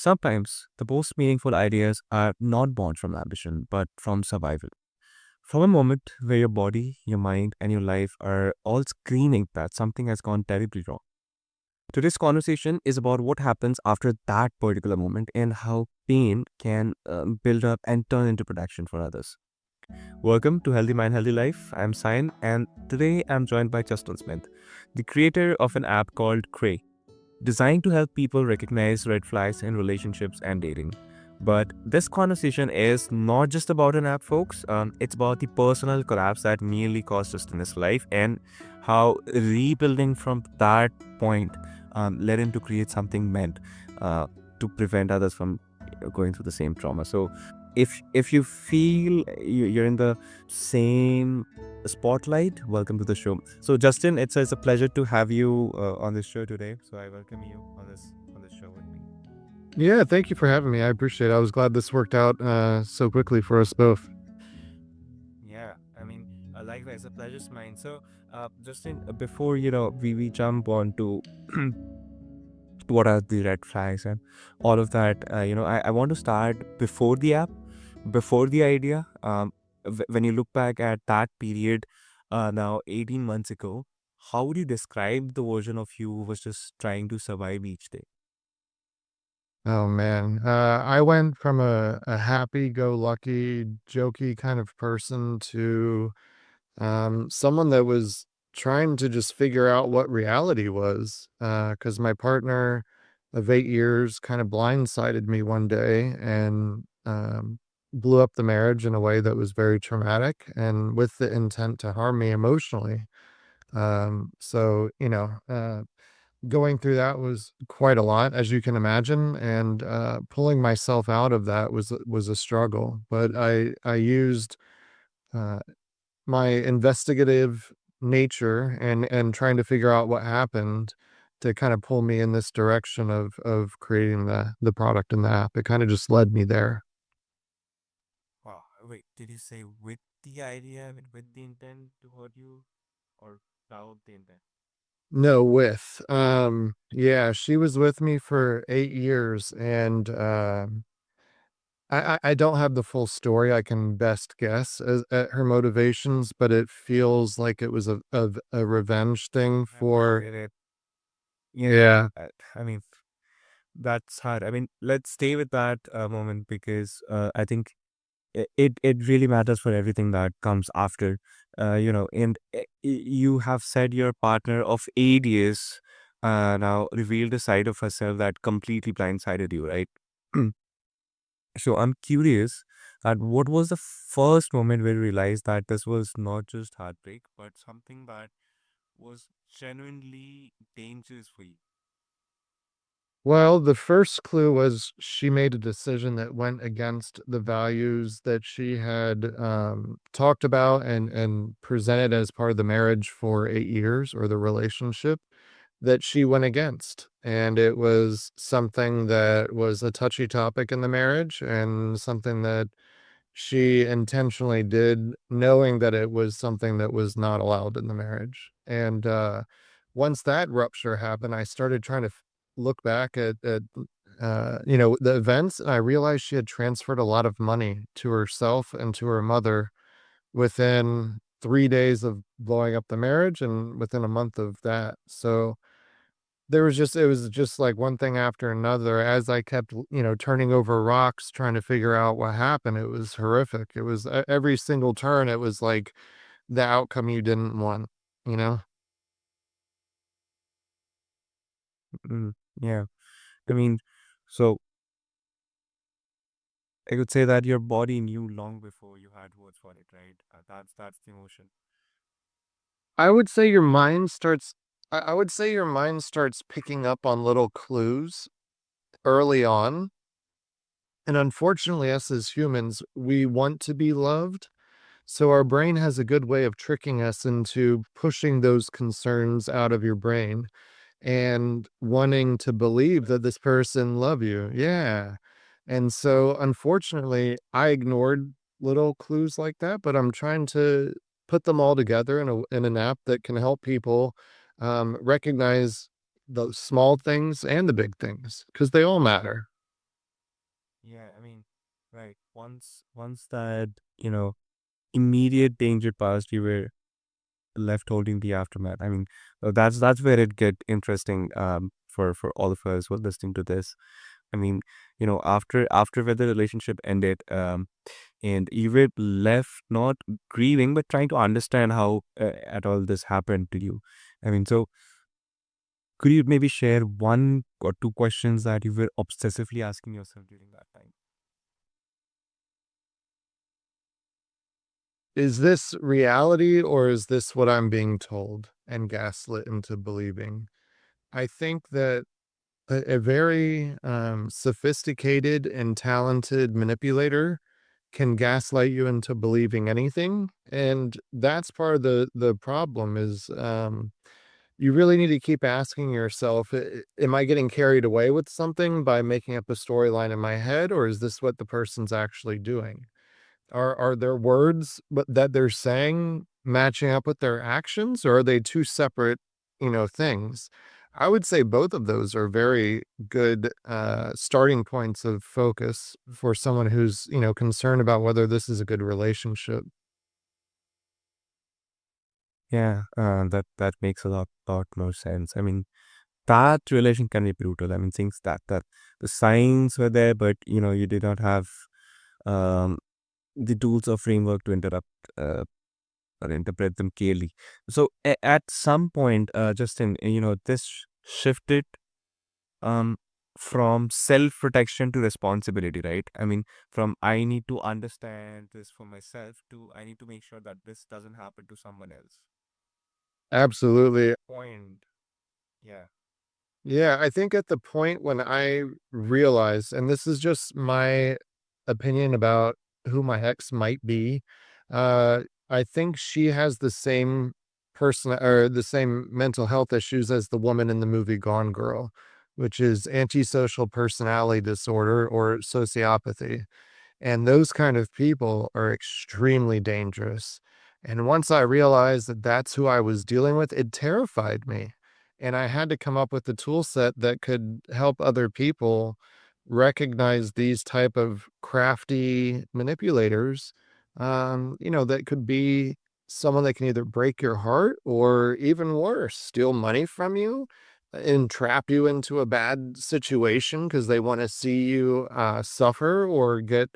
Sometimes the most meaningful ideas are not born from ambition, but from survival. From a moment where your body, your mind, and your life are all screaming that something has gone terribly wrong. Today's conversation is about what happens after that particular moment and how pain can build up and turn into protection for others. Welcome to Healthy Mind, Healthy Life. I'm Sayan, and today I'm joined by Justin Smith, the creator of an app called Cray, designed to help people recognize red flags in relationships and dating. But this conversation is not just about an app, folks. It's about the personal collapse that nearly cost Justin his life and how rebuilding from that point led him to create something meant to prevent others from going through the same trauma. So, if you feel you're in the same spotlight, welcome to the show. So, Justin, it's a pleasure to have you on this show today. So, I welcome you on this show with me. Yeah, thank you for having me. I appreciate it. I was glad this worked out so quickly for us both. Yeah, I mean, likewise, a pleasure's mine. So, Justin, before we jump on to what are the red flags and all of that, I want to start before the app, before the idea. When you look back at that period, now 18 months ago, how would you describe the version of you who was just trying to survive each day? Oh man, I went from a happy-go-lucky, jokey kind of person to someone that was trying to just figure out what reality was. Because my partner of 8 years kind of blindsided me one day and blew up the marriage in a way that was very traumatic and with the intent to harm me emotionally. Going through that was quite a lot, as you can imagine, and, pulling myself out of that was a struggle, but I used, uh, my investigative nature and trying to figure out what happened to kinda pull me in this direction of creating the product and the app. It kinda just led me there. Wow, wait, did you say with the idea, with the intent to hurt you, or without the intent? No, yeah, she was with me for 8 years, and, I don't have the full story. I can best guess as at her motivations, but it feels like it was a revenge thing for. Appreciate it. Yeah, Yeah. I mean, that's hard. I mean, let's stay with that moment because I think it really matters for everything that comes after. And you have said your partner of 8 years now revealed a side of herself that completely blindsided you, right? So I'm curious that what was the first moment where you realized that this was not just heartbreak, but something that was genuinely dangerous for you? Well, the first clue was she made a decision that went against the values that she had, talked about and presented as part of the marriage for 8 years, or the relationship, that she went against, and it was something that was a touchy topic in the marriage and something that she intentionally did, knowing that it was something that was not allowed in the marriage. And once that rupture happened, I started trying to look back at the events, and I realized she had transferred a lot of money to herself and to her mother within 3 days of blowing up the marriage and within a month of that. So it was just like one thing after another as I kept, turning over rocks trying to figure out what happened. It was horrific. It was every single turn, it was like the outcome you didn't want, you know? Mm, yeah. I mean, so I could say that your body knew long before you had words for it, right? That's the emotion. I would say your mind starts I would say your mind starts picking up on little clues early on. And unfortunately, us as humans, we want to be loved. So our brain has a good way of tricking us into pushing those concerns out of your brain and wanting to believe that this person love you. Yeah. And so unfortunately, I ignored little clues like that, but I'm trying to put them all together in an app that can help people recognize the small things and the big things because they all matter. Yeah, I mean, right. Once that, immediate danger passed, you were left holding the aftermath. I mean, that's where it get interesting for all of us who are listening to this. I mean, after where the relationship ended, and you were left not grieving but trying to understand how at all this happened to you. I mean, so could you maybe share one or two questions that you were obsessively asking yourself during that time? Is this reality or is this what I'm being told and gaslit into believing? I think that a very sophisticated and talented manipulator can gaslight you into believing anything, and that's part of the problem is you really need to keep asking yourself, Am I getting carried away with something by making up a storyline in my head, or is this what the person's actually doing? Are their words but that they're saying matching up with their actions, or are they two separate, things? I would say both of those are very good, starting points of focus for someone who's, concerned about whether this is a good relationship. Yeah, that makes a lot more sense. I mean, that relation can be brutal. I mean, things that the signs were there, but you did not have um the tools or framework to interrupt uh, or interpret them clearly. So at some point, Justin, this shifted um from self protection to responsibility, right? I mean, from I need to understand this for myself to I need to make sure that this doesn't happen to someone else. Absolutely. Point. Yeah. Yeah, I think at the point when I realized, and this is just my opinion about who my ex might be, I think she has the same person or the same mental health issues as the woman in the movie Gone Girl, which is antisocial personality disorder or sociopathy. And those kind of people are extremely dangerous. And once I realized that that's who I was dealing with, it terrified me. And I had to come up with a tool set that could help other people recognize these type of crafty manipulators. That could be someone that can either break your heart or even worse, steal money from you and trap you into a bad situation because they want to see you suffer or get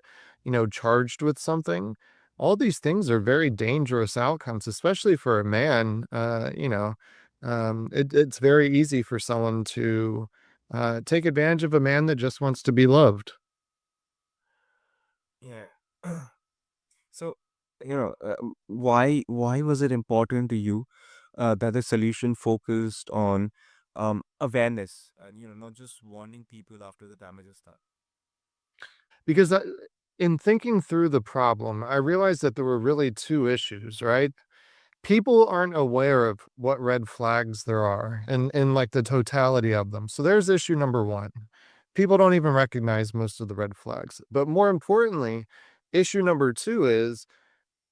charged with something. All these things are very dangerous outcomes, especially for a man. It's very easy for someone to take advantage of a man that just wants to be loved. Yeah. So, why was it important to you that the solution focused on awareness and not just warning people after the damage is done? Because in thinking through the problem, I realized that there were really two issues, right? People aren't aware of what red flags there are and like the totality of them. So there's issue number one. People don't even recognize most of the red flags. But more importantly, issue number two is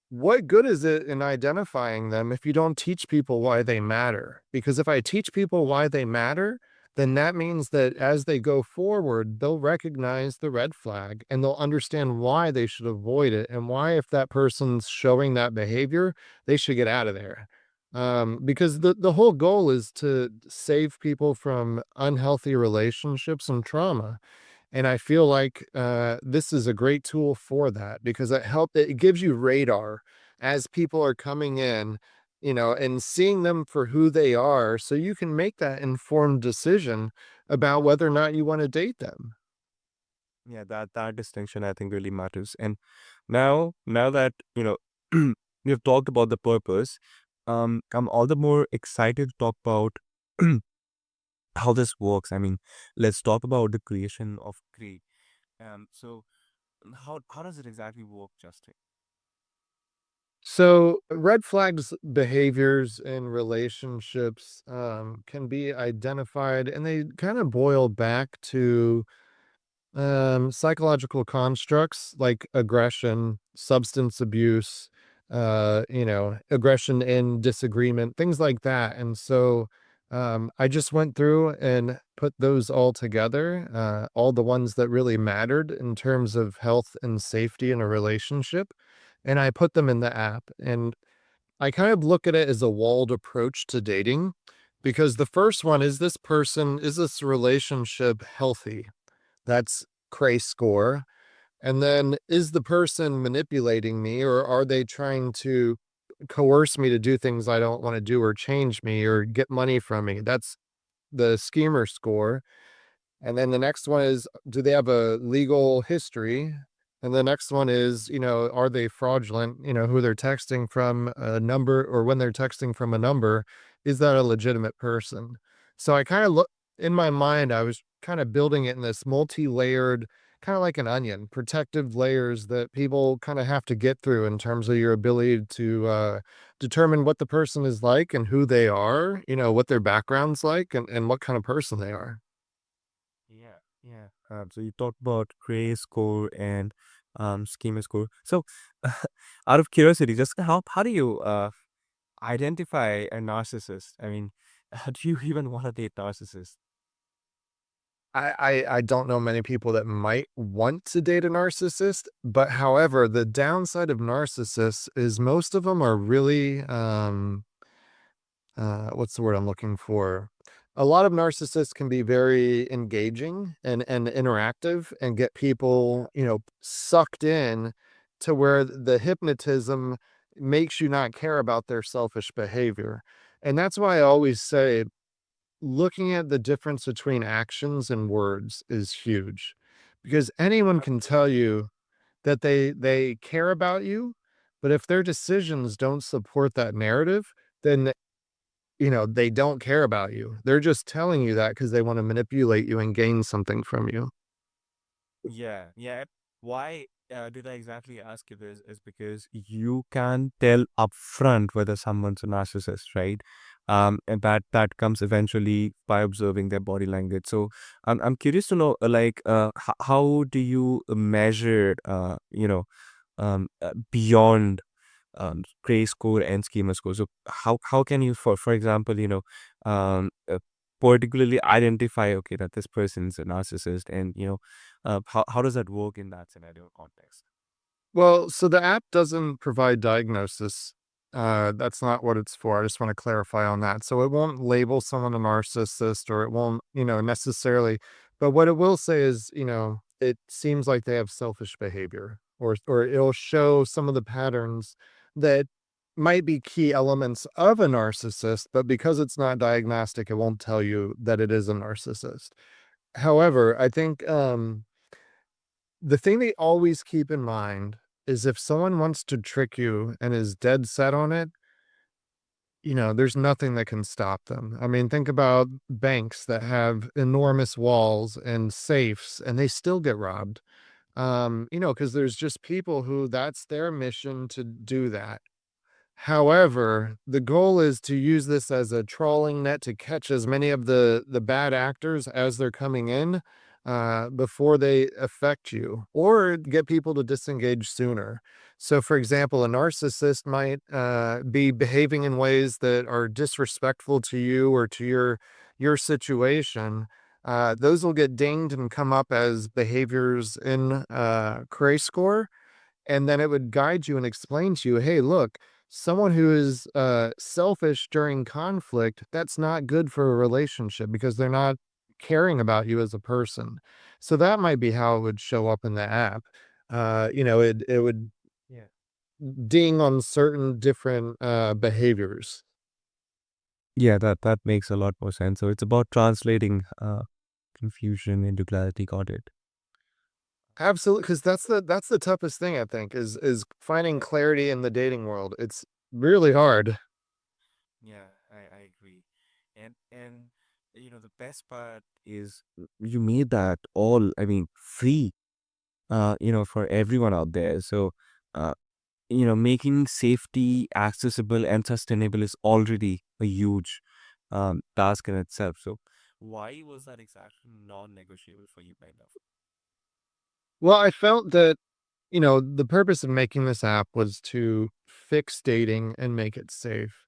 what good is it in identifying them if you don't teach people why they matter? Because if I teach people why they matter, then that means that as they go forward, they'll recognize the red flag and they'll understand why they should avoid it and why, if that person's showing that behavior, they should get out of there. Because the whole goal is to save people from unhealthy relationships and trauma. And I feel like, this is a great tool for that because it gives you radar as people are coming in, and seeing them for who they are so you can make that informed decision about whether or not you wanna date them. Yeah, that distinction I think really matters. And now that we've talked about the purpose, I'm all the more excited to talk about how this works. I mean, let's talk about the creation of Cray. So how does it exactly work, Justin? So, red flags behaviors in relationships, can be identified, and they kinda boil back to psychological constructs like aggression, substance abuse, aggression and disagreement, things like that. And so, I just went through and put those all together, all the ones that really mattered in terms of health and safety in a relationship, and I put them in the app. And I kind of look at it as a walled approach to dating because the first one is this relationship healthy? That's Cray score. And then is the person manipulating me, or are they trying to coerce me to do things I don't want to do, or change me, or get money from me? That's the schemer score. And then the next one is, do they have a legal history? And the next one is, are they fraudulent? Who they're texting from a number, or when they're texting from a number, is that a legitimate person? So I kind of look in my mind, I was kind of building it in this multi layered, kind of like an onion, protective layers that people kind of have to get through in terms of your ability to determine what the person is like and who they are, what their background's like, and what kind of person they are. Yeah, yeah. So you talked about Cray score and schema score. So, out of curiosity, just how do you identify a narcissist? I mean, do you even want to date narcissists? I don't know many people that might want to date a narcissist, but however, the downside of narcissists is most of them are really, what's the word I'm looking for? A lot of narcissists can be very engaging and interactive and get people, sucked in to where the hypnotism makes you not care about their selfish behavior. And that's why I always say looking at the difference between actions and words is huge, because anyone can tell you that they care about you, but if their decisions don't support that narrative, then they don't care about you. They're just telling you that because they want to manipulate you and gain something from you. Yeah, yeah. Why did I exactly ask you this? Is because you can tell upfront whether someone's a narcissist, right? And that comes eventually by observing their body language. So I'm curious to know, like, how do you measure, beyond Cray score and schema score. So how can you, for example, particularly identify, okay, that this person's a narcissist, and how does that work in that scenario context? Well, so the app doesn't provide diagnosis. That's not what it's for. I just want to clarify on that. So it won't label someone a narcissist, or it won't, necessarily. But what it will say is, it seems like they have selfish behavior, or it'll show some of the patterns that might be key elements of a narcissist, but because it's not diagnostic, it won't tell you that it is a narcissist. However, I think the thing they always keep in mind is if someone wants to trick you and is dead set on it, there's nothing that can stop them. I mean, think about banks that have enormous walls and safes and they still get robbed. Because there's just people who that's their mission to do that. However, the goal is to use this as a trawling net to catch as many of the bad actors as they're coming in, before they affect you, or get people to disengage sooner. So, for example, a narcissist might be behaving in ways that are disrespectful to you or to your situation. Those will get dinged and come up as behaviors in Cray score, and then it would guide you and explain to you, hey, look, someone who is selfish during conflict, that's not good for a relationship because they're not caring about you as a person. So that might be how it would show up in the app. It would Yeah. ding on certain different behaviors. Yeah, that makes a lot more sense. So it's about translating confusion into clarity. Got it. Absolutely, because that's the toughest thing, I think, is finding clarity in the dating world. It's really hard. Yeah, I agree. And the best part is you made that all, I mean, free, for everyone out there. So, uh, making safety accessible and sustainable is already a huge task in itself. So, why was that exactly non-negotiable for you, kind of? Well, I felt that the purpose of making this app was to fix dating and make it safe.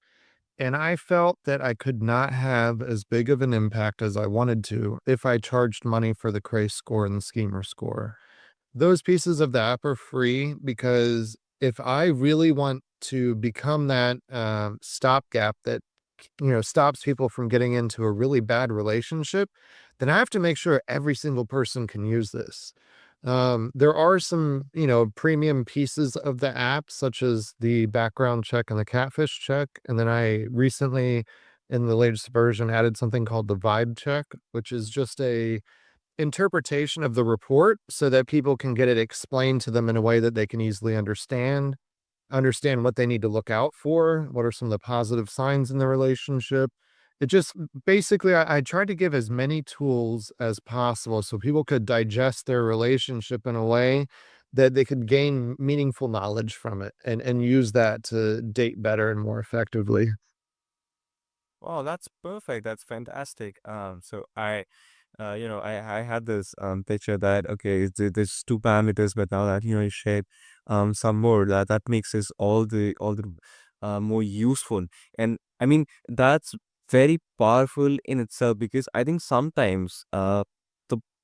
And I felt that I could not have as big of an impact as I wanted to if I charged money for the Cray score and the Schemer score. Those pieces of the app are free because if I really want to become that stopgap that stops people from getting into a really bad relationship, then I have to make sure every single person can use this. There are some, premium pieces of the app, such as the background check and the catfish check. And then I recently, in the latest version, added something called the vibe check, which is just a interpretation of the report so that people can get it explained to them in a way that they can easily understand what they need to look out for, what are some of the positive signs in the relationship. It just basically, I tried to give as many tools as possible so people could digest their relationship in a way that they could gain meaningful knowledge from it and use that to date better and more effectively. Wow, that's perfect. That's fantastic. So I had this picture that okay, there's two parameters, but now that you shared some more, that makes this all the more useful. And I mean that's very powerful in itself because I think sometimes the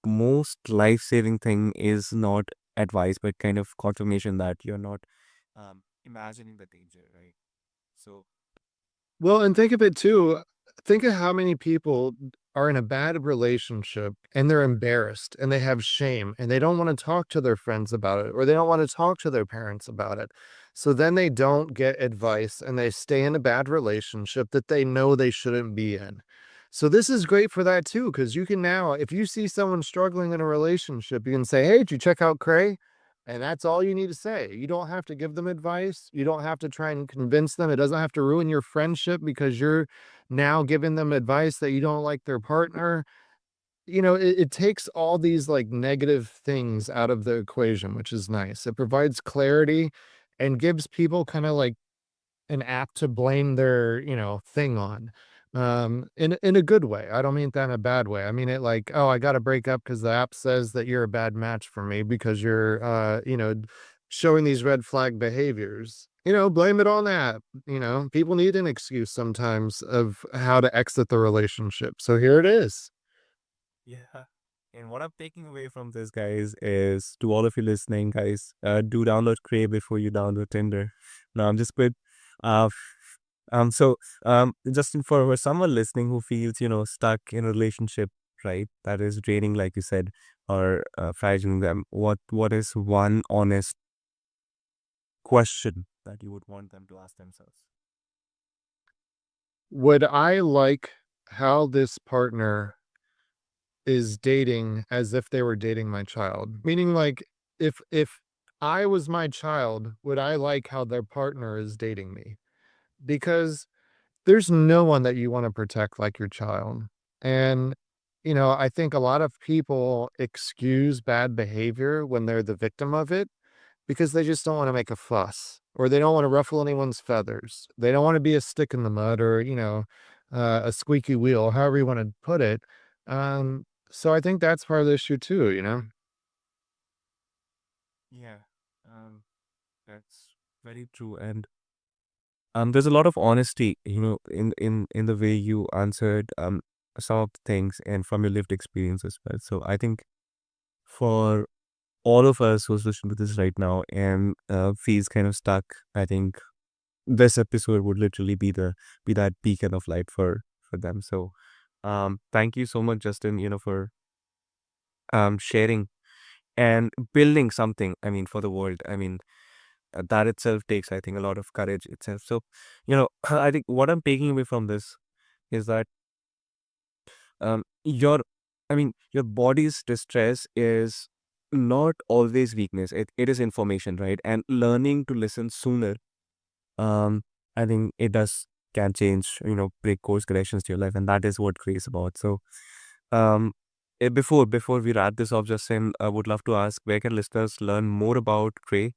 most life-saving thing is not advice, but kind of confirmation that you're not imagining the danger, right? So Well, and think of it too. Think of how many people are in a bad relationship and they're embarrassed and they have shame and they don't want to talk to their friends about it or they don't want to talk to their parents about it. So then they don't get advice and they stay in a bad relationship that they know they shouldn't be in. So this is great for that too, because you can now, if you see someone struggling in a relationship, you can say, "Hey, did you check out Cray?" And that's all you need to say. You don't have to give them advice. You don't have to try and convince them. It doesn't have to ruin your friendship because you're now giving them advice that you don't like their partner. It takes all these like negative things out of the equation, which is nice. It provides clarity and gives people kind of like an app to blame their, thing on, in a good way. I don't mean that in a bad way. I mean it like, "Oh, I gotta break up because the app says that you're a bad match for me because you're, showing these red flag behaviors." Blame it on that. People need an excuse sometimes of how to exit the relationship. So here it is. yeah. And what I'm taking away from this, guys, is to all of you listening, guys, do download Cray before you download Tinder. No, I'm just quit. Uh, so, Justin, for someone listening who feels, stuck in a relationship, right, that is draining, like you said, or fragile them, what is one honest question that you would want them to ask themselves? Would I like how this partner is dating as if they were dating my child? Meaning like if I was my child, would I like how their partner is dating me? Because there's no one that you want to protect like your child. And I think a lot of people excuse bad behavior when they're the victim of it because they just don't want to make a fuss or they don't want to ruffle anyone's feathers. They don't want to be a stick in the mud or, a squeaky wheel, however you want to put it. So I think that's part of the issue too. Yeah, that's very true. And there's a lot of honesty, in the way you answered some of the things and from your lived experience as well. So I think for all of us who's listening to this right now and feels kind of stuck, I think this episode would literally be that beacon of light for them. So thank you so much, Justin, for sharing and building something. I mean, for the world. I mean, that itself takes, I think, a lot of courage itself. So, I think what I'm taking away from this is that your I mean your body's distress is not always weakness. It is information, right? And learning to listen sooner, um I think it does can change, break course corrections to your life, and that is what Cray is about. So um before we wrap this off, Justin, I would love to ask, where can listeners learn more about Cray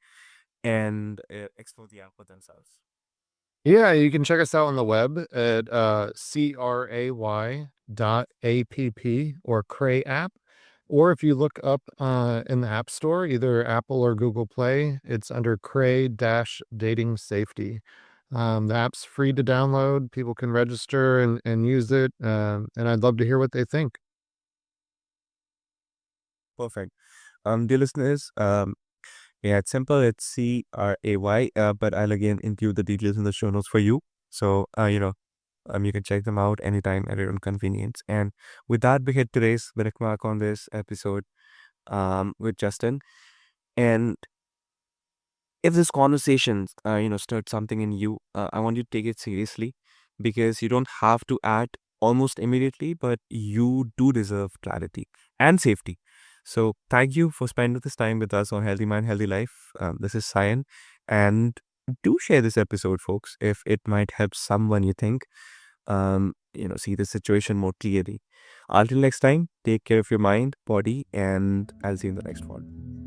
and explore the app for themselves? Yeah, you can check us out on the web at cray.app or Cray app. Or if you look up in the App Store, either Apple or Google Play, it's under Cray dash dating safety. The app's free to download. People can register and use it. And I'd love to hear what they think. Perfect. Dear listeners, yeah, it's simple. It's CRAY, but I'll again include the details in the show notes for you. So, you can check them out anytime at your own convenience. And with that, we hit today's break mark on this episode with Justin. And if this conversation, stirred something in you, I want you to take it seriously because you don't have to act almost immediately, but you do deserve clarity and safety. So thank you for spending this time with us on Healthy Mind, Healthy Life. This is Sayan, and do share this episode, folks, if it might help someone you think, see the situation more clearly. Until next time, take care of your mind, body, and I'll see you in the next one.